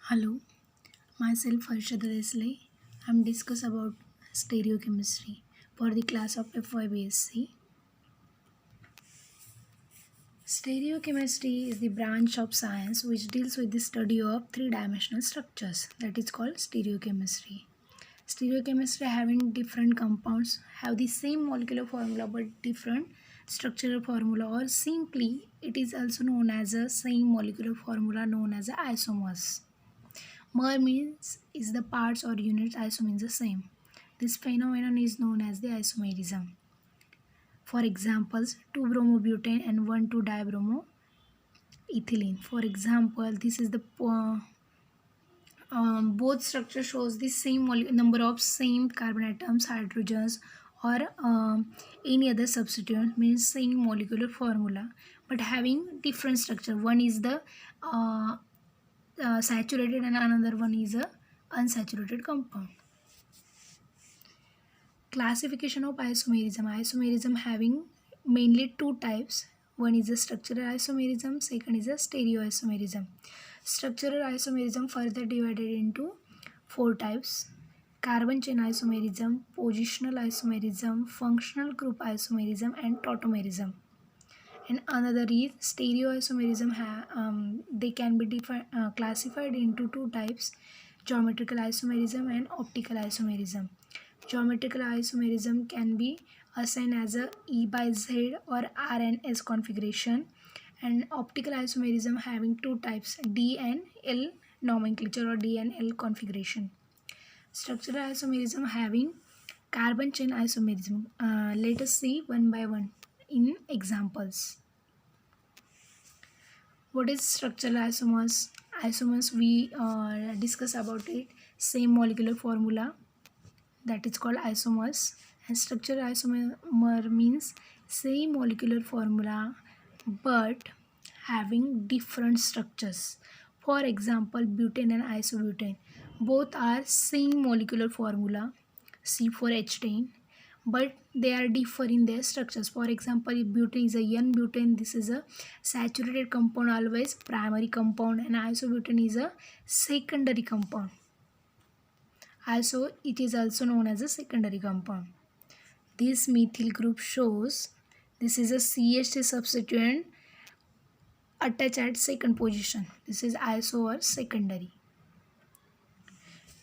Hello, myself Harshada Desle. I'm discuss about stereochemistry for the class of FYBSc. Stereochemistry is the branch of science which deals with the study of three-dimensional structures. That is called stereochemistry. Stereochemistry having different compounds have the same molecular formula but different structural formula, or simply it is also known as a same molecular formula known as isomers. Mer means is the parts or units, iso means the same. This phenomenon is known as the isomerism. For examples, 2-bromobutane and 1,2-dibromoethylene. For example, this is the both structure shows the same number of same carbon atoms, hydrogens, or any other substituent, means same molecular formula but having different structure. One is the saturated and another one is a unsaturated compound. Classification of isomerism. Isomerism having mainly two types. One is a structural isomerism, second is a stereoisomerism. Structural isomerism further divided into four types: carbon chain isomerism, positional isomerism, functional group isomerism, and tautomerism. And another is stereoisomerism. They can be classified into two types: geometrical isomerism and optical isomerism. Geometrical isomerism can be assigned as a E by Z or R and S configuration, and optical isomerism having two types: D and L nomenclature or D and L configuration. Structural isomerism having carbon chain isomerism. Let us see one by one in examples. What is structural isomers? Isomers we discuss about it. Same molecular formula, that is called isomers. And structural isomer means same molecular formula but having different structures. For example, butane and isobutane both are same molecular formula, C4H10, but they are differ in their structures. For example, if butane is a N-butane, this is a saturated compound, always primary compound, and isobutane is a secondary compound. Also, it is also known as a secondary compound. This methyl group shows this is a CH3 substituent attached at second position. This is iso or secondary.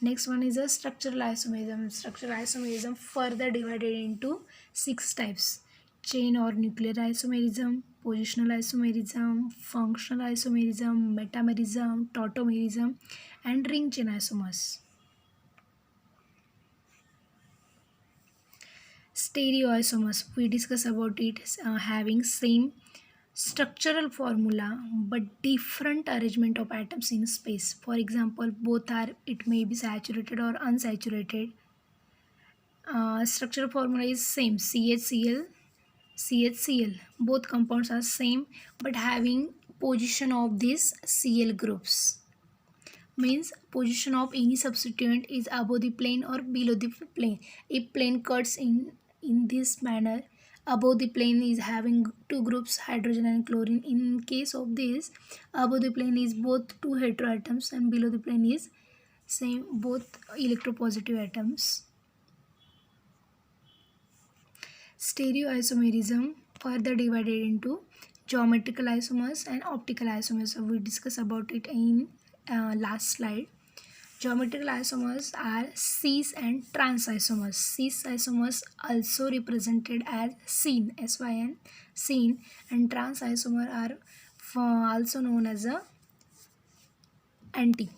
Next one is a structural isomerism. Structural isomerism further divided into 6 types: chain or nuclear isomerism, positional isomerism, functional isomerism, metamerism, tautomerism, and ring chain isomers. Stereoisomers, we discuss about it having same structural formula but different arrangement of atoms in space. For example, both are, it may be saturated or unsaturated. Structural formula is same, CHCl, CHCl. Both compounds are same but having position of these Cl groups. Means position of any substituent is above the plane or below the plane. If plane cuts in this manner, above the plane is having two groups, hydrogen and chlorine. In case of this, above the plane is both two heteroatoms and below the plane is same both electropositive atoms. Stereoisomerism further divided into geometrical isomers and optical isomers. So we discuss about it in last slide. Geometrical isomers are cis and trans isomers. Cis isomers also represented as syn, SYN, syn, and trans isomer are also known as a anti.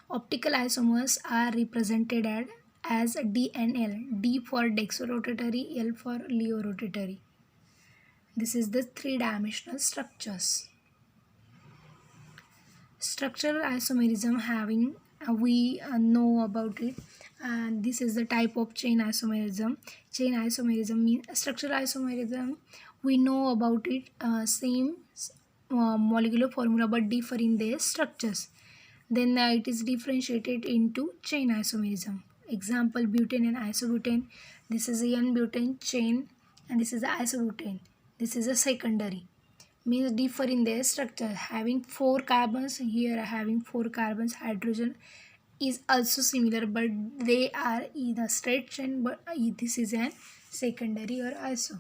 Optical isomers are represented as D and L. D for dextrorotatory, L for leorotatory. This is the three-dimensional structures. Structural isomerism having we know about it, and this is the type of chain isomerism. Chain isomerism means structural isomerism, we know about it, same molecular formula but differ in their structures. Then it is differentiated into chain isomerism. Example, butane and isobutane. This is a N-butane chain and this is the isobutane. This is a secondary. means differ in their structure. Having 4 carbons, here having 4 carbons, hydrogen is also similar, but they are in a straight chain, but this is an secondary or iso.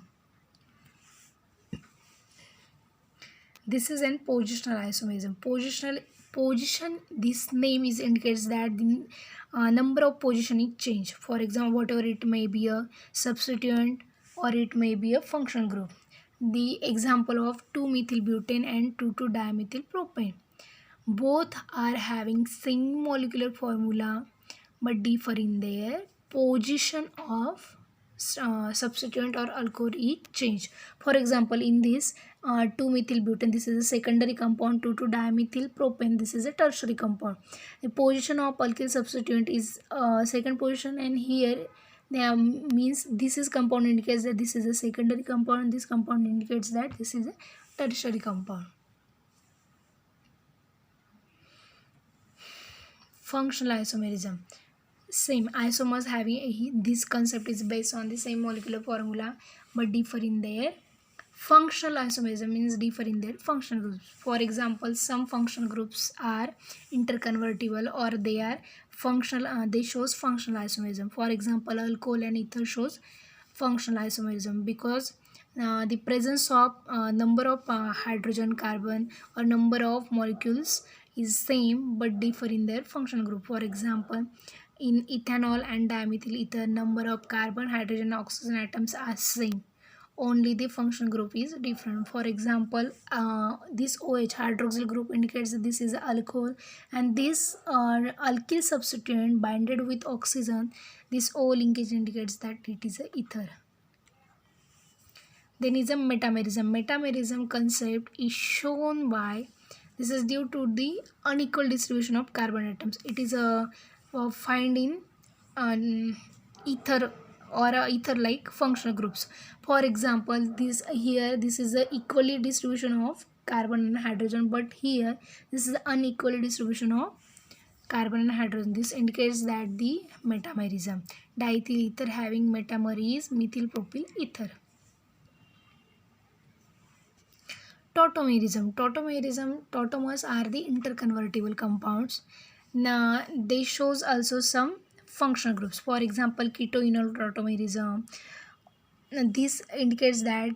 This is an positional isomerism. Position, this name is indicates that the number of position is changed. For example, whatever it may be a substituent or it may be a functional group. The example of 2-methylbutane and 2,2-dimethyl-propane. Both are having same molecular formula but differ in their position of substituent or alcohol is changed. For example, in this 2-methylbutane, this is a secondary compound. 2,2-dimethyl-propane, this is a tertiary compound. The position of alkyl substituent is second position, and here means this is compound indicates that this is a secondary compound, and this compound indicates that this is a tertiary compound. Functional isomerism. Same isomers having this concept is based on the same molecular formula but differ in their functional isomerism, means differ in their functional groups. For example, some functional groups are interconvertible or they are functional, they shows functional isomerism. For example, alcohol and ether shows functional isomerism because the presence of number of hydrogen, carbon or number of molecules is same but differ in their functional group. For example, in ethanol and dimethyl ether, number of carbon, hydrogen, oxygen atoms are same, only the functional group is different. For example, this OH hydroxyl group indicates that this is alcohol, and this alkyl substituent binded with oxygen, this O linkage indicates that it is a ether. Then is a metamerism. Metamerism concept is shown by, this is due to the unequal distribution of carbon atoms. It is find in ether or ether like functional groups. For example, this here, this is a equally distribution of carbon and hydrogen, but here this is unequal distribution of carbon and hydrogen. This indicates that the metamerism. Diethyl ether having metamer is methyl propyl ether. Tautomerism. Tautomers are the interconvertible compounds. Now they shows also some functional groups. For example, ketoenol tautomerism. This indicates that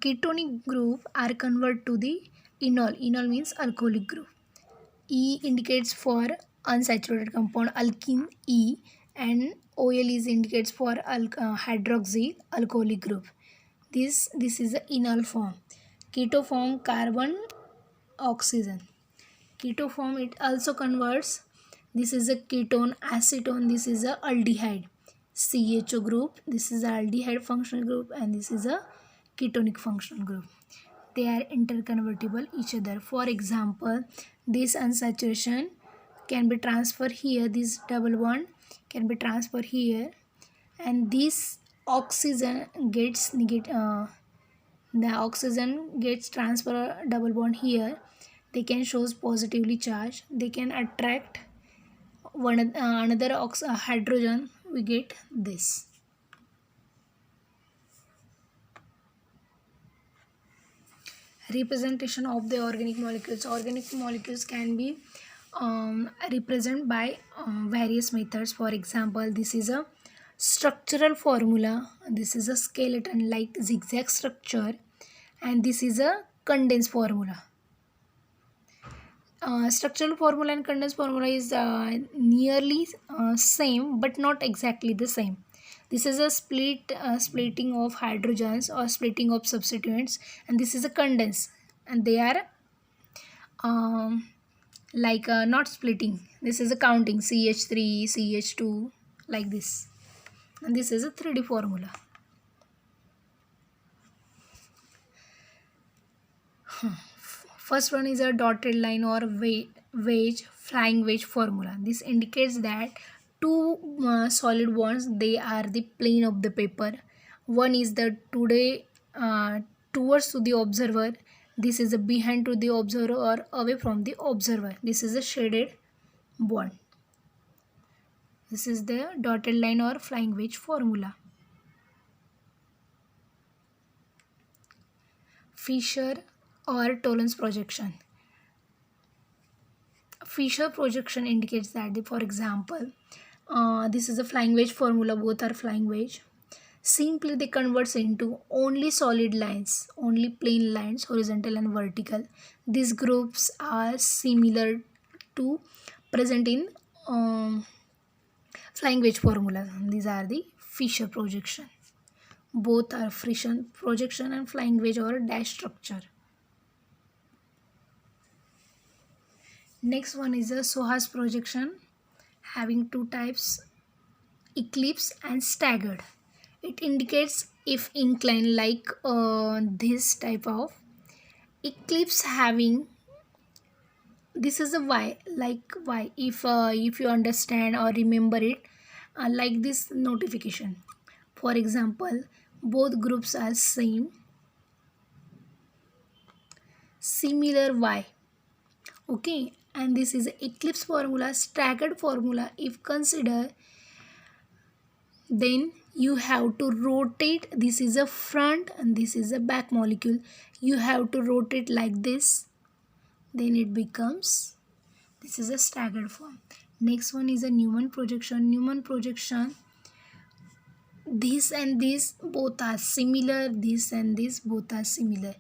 ketonic group are converted to the enol. Enol means alcoholic group. E indicates for unsaturated compound, alkene E, and OL is indicates for hydroxy alcoholic group. This is the enol form. Keto form carbon oxygen. Keto form it also converts. This is a ketone, acetone. This is a aldehyde. CHO group. This is a aldehyde functional group, and this is a ketonic functional group. They are interconvertible each other. For example, this unsaturation can be transferred here. This double bond can be transferred here, and this oxygen gets the oxygen gets transfer double bond here. They can shows positively charged. They can attract one another hydrogen. We get this. Representation of the organic molecules. Organic molecules can be represented by various methods. For example, this is a structural formula. This is a skeleton like zigzag structure, and this is a condensed formula. Structural formula and condensed formula is nearly same but not exactly the same. This is a splitting of hydrogens or splitting of substituents, and this is a condense, and they are like not splitting. This is a counting CH3, CH2 like this, and this is a 3D formula. First one is a dotted line or flying wedge formula. This indicates that two solid bonds, they are the plane of the paper. One is the towards to the observer. This is a behind to the observer or away from the observer. This is a shaded bond. This is the dotted line or flying wedge formula. Fisher or Tollens projection. Fisher projection indicates that, for example, this is a flying wedge formula, both are flying wedge. Simply they converts into only solid lines, only plain lines, horizontal and vertical. These groups are similar to present in flying wedge formula. These are the Fisher projection. Both are Fisher projection and flying wedge or dash structure. Next one is a Sohas projection, having two types, eclipse and staggered. It indicates if inclined, like this type of eclipse having, this is a y, like y, if you understand or remember it, like this notification. For example, both groups are similar y, okay, and this is eclipse formula, staggered formula. If consider, then you have to rotate, this is a front and this is a back molecule, you have to rotate like this, then it becomes, this is a staggered form. Next one is a Newman projection. Newman projection, this and this both are similar, this and this both are similar.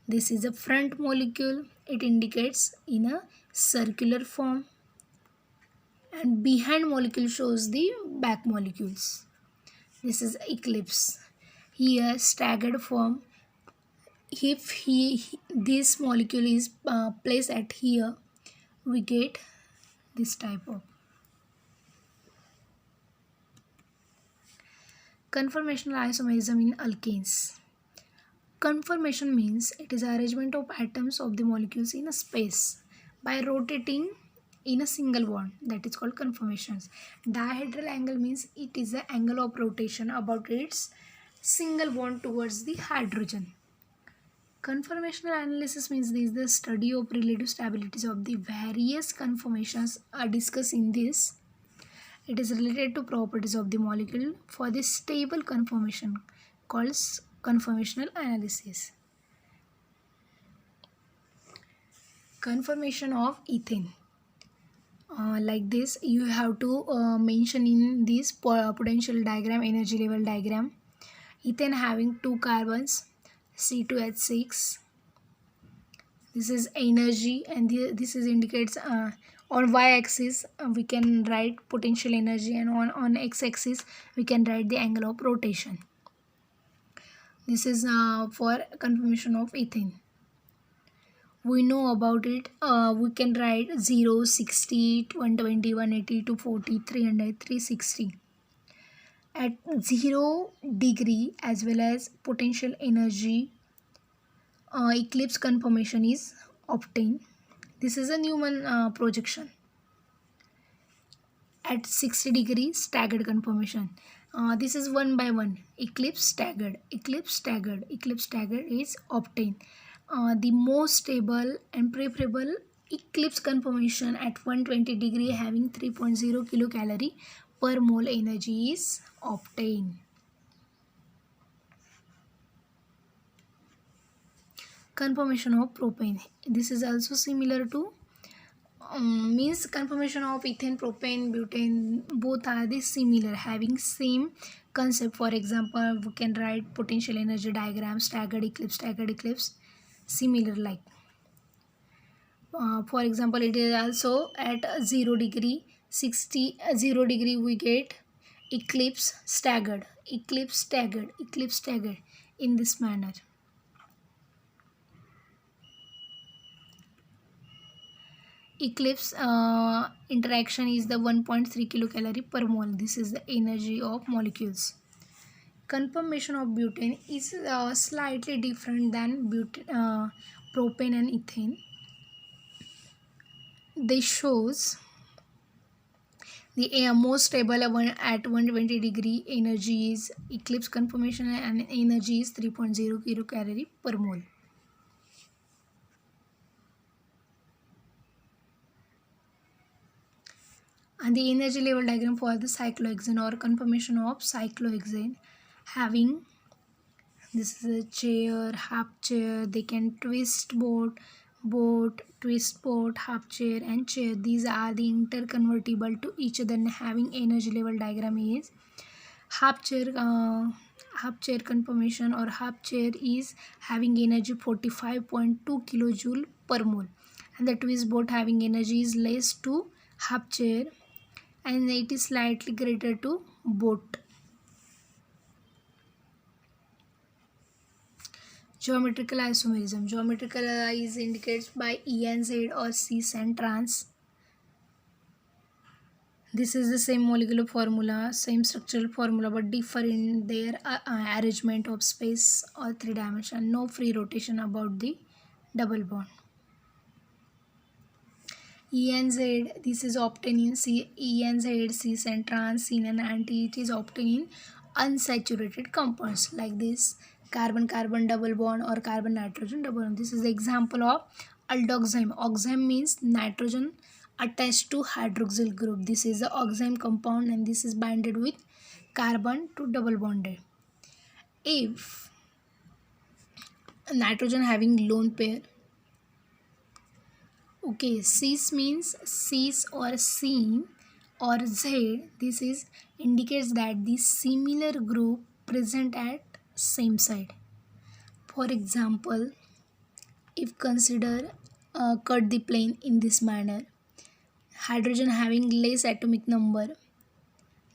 This is a front molecule, it indicates in a circular form, and behind molecule shows the back molecules. This is eclipse. Here staggered form, if this molecule is placed at here, we get this type of. Conformational isomerism in alkanes. Conformation means it is arrangement of atoms of the molecules in a space by rotating in a single bond, that is called conformations. Dihedral angle means it is the angle of rotation about its single bond towards the hydrogen. Conformational analysis means this is the study of relative stabilities of the various conformations are discussed in this. It is related to properties of the molecule for the stable conformation called conformational analysis. Conformation of ethane. Like this, you have to mention in this potential diagram, energy level diagram. Ethane having two carbons, C2H6. This is energy, and this is indicates on y-axis we can write potential energy, and on x-axis we can write the angle of rotation. This is for conformation of ethane. We know about it. We can write 0, 60, 120, 180, 240, 300, 360. At 0 degree as well as potential energy, eclipse conformation is obtained. This is a Newman projection. At 60 degrees, staggered conformation. This is one by one. Eclipse staggered, eclipse staggered, eclipse staggered is obtained. The most stable and preferable eclipse conformation at 120 degree having 3.0 kilocalorie per mole energy is obtained. Conformation of propane. This is also similar to means conformation of ethane, propane, butane, both are the similar, having same concept. For example, we can write potential energy diagram, staggered eclipse, similar like. For example, it is also at 0 degree, 0 degree we get eclipse staggered in this manner. Eclipse interaction is the 1.3 kilocalorie per mole. This is the energy of molecules. Conformation of butane is slightly different than propane and ethane. This shows the most stable at 120 degree energy is eclipse conformation, and energy is 3.0 kilocalorie per mole. And the energy level diagram for the cyclohexane or conformation of cyclohexane, having This is a chair, half chair. They can twist twist boat, half chair and chair. These are the interconvertible to each other and having energy level diagram is half chair. Half chair conformation or half chair is having energy 45.2 kilojoule per mole, and the twist boat having energy is less to half chair and it is slightly greater to boat. Geometrical isomerism. Geometrical is indicated by E and Z or cis and trans. This is the same molecular formula, same structural formula, but differ in their arrangement of space or three dimension. No free rotation about the double bond. E and Z, this is obtained in E and Z, cis and trans, syn and anti. It is obtained in unsaturated compounds like this carbon-carbon double bond or carbon-nitrogen double bond. This is the example of aldoxime. Oxime means nitrogen attached to hydroxyl group. This is the oxime compound and this is bonded with carbon to double bonded. If nitrogen having lone pair, okay, cis means cis or syn or Z. This is indicates that the similar group present at same side. For example, if consider cut the plane in this manner, hydrogen having less atomic number,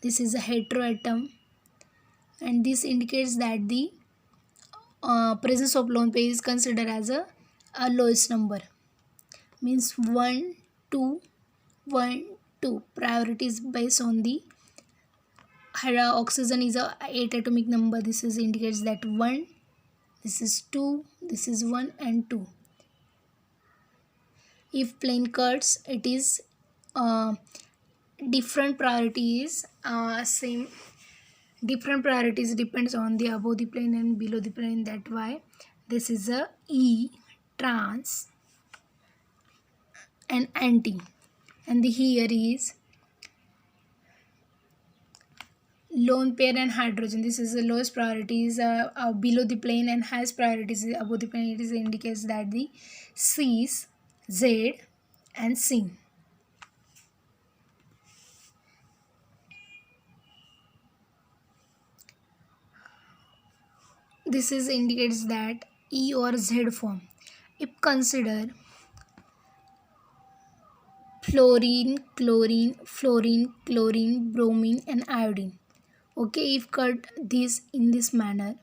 this is a heteroatom, and this indicates that the presence of lone pair is considered as a lowest number, means 1 2 1 2. Priority is based on the oxygen is a 8 atomic number. This is indicates that 1, this is 2, this is 1 and 2. If plane cuts, it is different priorities, same different priorities depends on the above the plane and below the plane. That why this is a E, trans and anti, and the here is lone pair and hydrogen. This is the lowest priorities below the plane and highest priorities above the plane. It is indicates that the cis, Z and syn. This is indicates that E or Z form. If consider fluorine, chlorine, fluorine, chlorine, bromine and iodine. Okay, if cut this in this manner,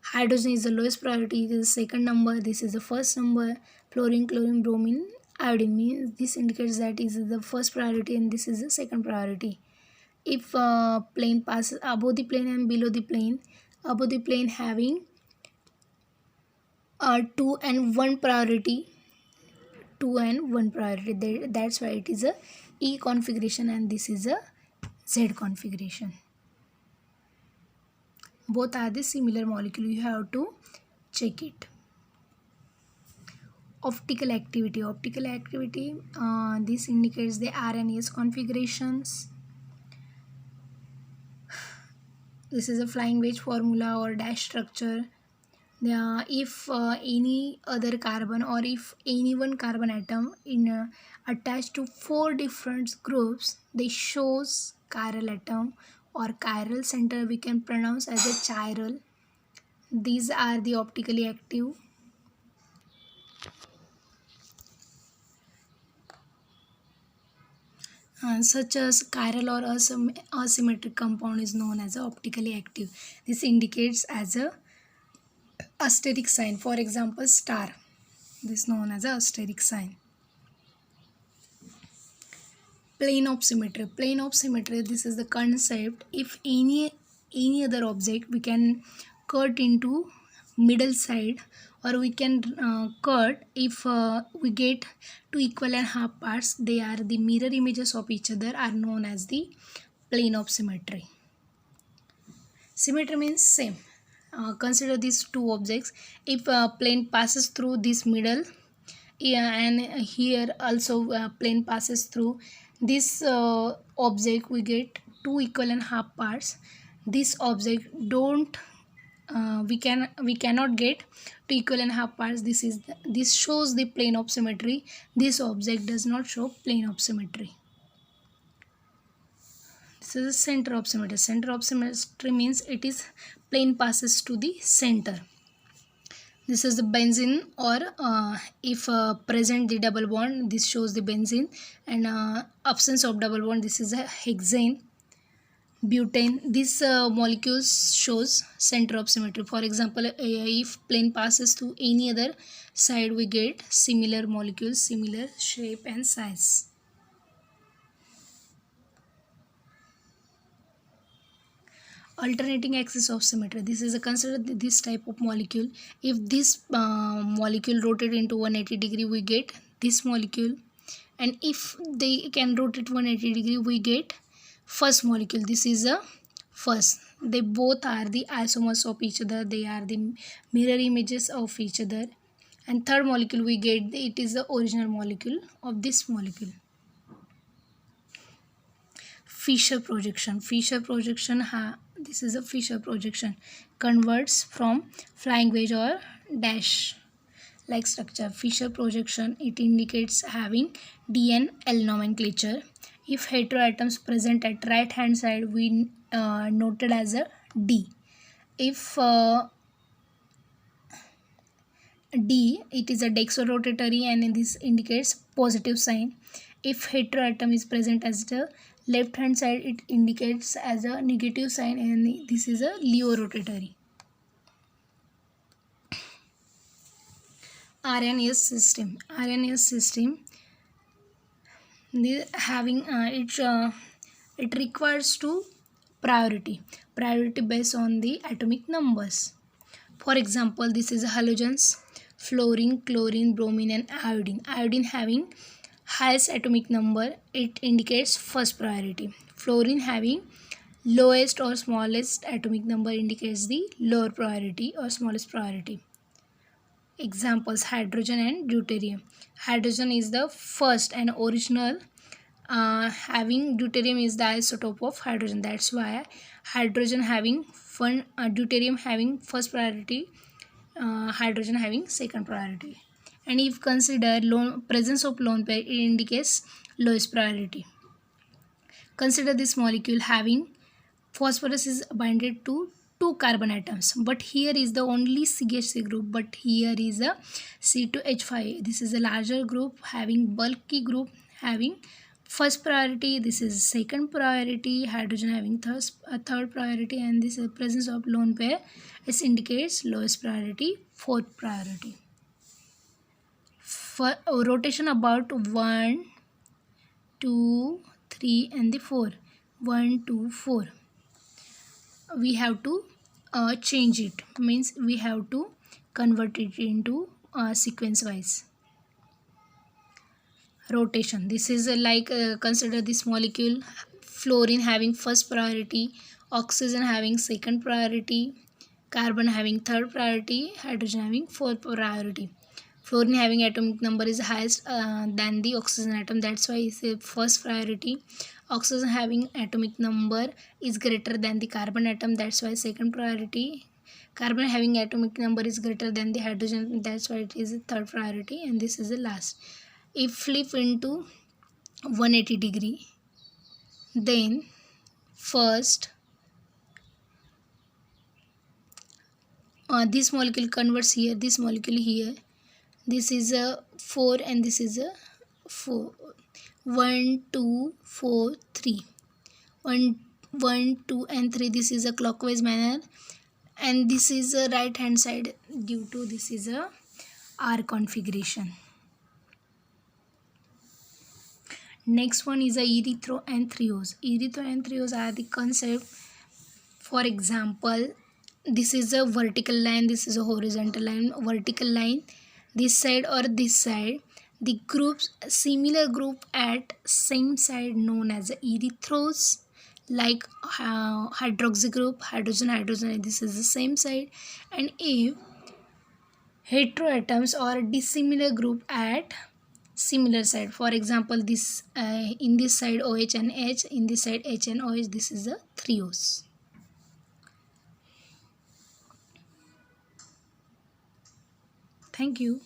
hydrogen is the lowest priority, it is the second number, this is the first number, fluorine, chlorine, bromine, iodine means this indicates that is the first priority and this is the second priority. If plane passes above the plane and below the plane, above the plane having 2 and 1 priority, 2 and 1 priority, that's why it is a E configuration and this is a Z configuration. Both are the similar molecule, you have to check it. Optical activity. This indicates the RNA's configurations. This is a flying wedge formula or dash structure. If any other carbon or if any one carbon atom in attached to 4 different groups, they shows chiral atom or chiral center, we can pronounce as a chiral. These are the optically active. Such as chiral or asymmetric compound is known as optically active. This indicates as a asterisk sign. For example, star. This is known as a asterisk sign. Plane of symmetry. Plane of symmetry, this is the concept. If any other object, we can cut into middle side, or we can cut if we get two equal and half parts, they are the mirror images of each other, are known as the plane of symmetry. Symmetry means same. Consider these two objects. If plane passes through this middle, and here also plane passes through this object, we get two equal and half parts. This object don't we cannot get two equal and half parts. This shows the plane of symmetry. This object does not show plane of symmetry. This is the center of symmetry. Center of symmetry means it is plane passes to the center. This is the benzene, or if present the double bond, this shows the benzene, and absence of double bond, this is a hexane. Butane, this molecules shows center of symmetry. For example, if plane passes to any other side, we get similar molecules, similar shape and size. Alternating axis of symmetry, this is a considered this type of molecule. If this molecule rotate into 180 degree, we get this molecule, and if they can rotate 180 degree, we get first molecule. This is a first. They both are the isomers of each other, they are the mirror images of each other. And third molecule we get, it is the original molecule of this molecule. Fischer projection. This is a Fischer projection, converts from flying wedge or dash like structure. Fischer projection, it indicates having D and L nomenclature. If heteroatoms present at right hand side, we noted as a D. If D, it is a dextrorotatory, and this indicates positive sign. If heteroatom is present as the left hand side, it indicates as a negative sign, and this is a leo-rotatory. Arrhenius system. Having it requires to priority based on the atomic numbers. For example, this is halogens: fluorine, chlorine, bromine and iodine. Iodine having highest atomic number, it indicates first priority. Fluorine having lowest or smallest atomic number indicates the lower priority or smallest priority. Examples: hydrogen and deuterium. Hydrogen is the first and original, having deuterium is the isotope of hydrogen. That's why hydrogen having deuterium having first priority, hydrogen having second priority. And if consider presence of lone pair, it indicates lowest priority. Consider this molecule having phosphorus is binded to 2 carbon atoms, but here is the only CH3 group, but here is a C2H5. This is a larger group having bulky group having first priority. This is second priority. Hydrogen having third priority, and this is presence of lone pair. It indicates lowest priority, fourth priority. For rotation about 1, 2, 3 and the 4. 1, 2, 4. We have to change it, means we have to convert it into sequence wise. Rotation, this is like consider this molecule: fluorine having first priority, oxygen having second priority, carbon having third priority, hydrogen having fourth priority. Fluorine having atomic number is highest than the oxygen atom, that's why it's a first priority. Oxygen having atomic number is greater than the carbon atom, that's why second priority. Carbon having atomic number is greater than the hydrogen, that's why it is a third priority, and this is the last. If flip into 180 degree, then first this molecule converts here, this molecule here. This is a 4 and this is a 4. 1, 2, 4, 3. 1, 2 and 3. This is a clockwise manner, and this is a right hand side due to this is a R configuration. Next one is a erythro and threose. Erythro and threose are the concept. For example, this is a vertical line, this is a horizontal line. Vertical line, this side or this side, the groups, similar group at same side known as erythros, like hydroxy group, hydrogen, this is the same side. And if heteroatoms or dissimilar group at similar side, for example, this in this side OH and H, in this side H and OH, this is a threose. Thank you.